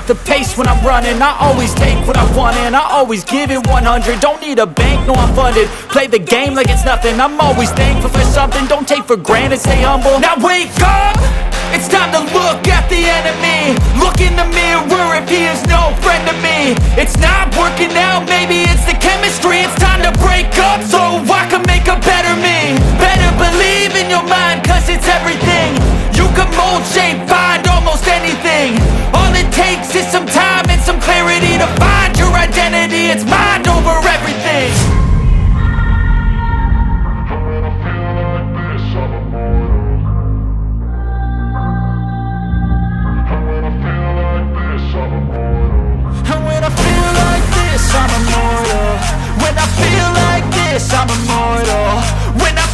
the pace when I'm running. I always take what I want and I always give it 100. Don't need a bank, no I'm funded. Play the game like it's nothing. I'm always thankful for something. Don't take for granted, stay humble. Now wake up! It's time to look at the enemy. Look in the mirror if he is no friend to me. It's not working out, maybe it's the chemistry. It's time to break up so I can make a better me. Better believe in your mind, cause it's everything. You can mold, shape, find almost anything. All it takes is some time and some clarity to find your identity. It's mind over everything. And when I feel like this, I'm immortal. When I feel like this, I'm immortal. When I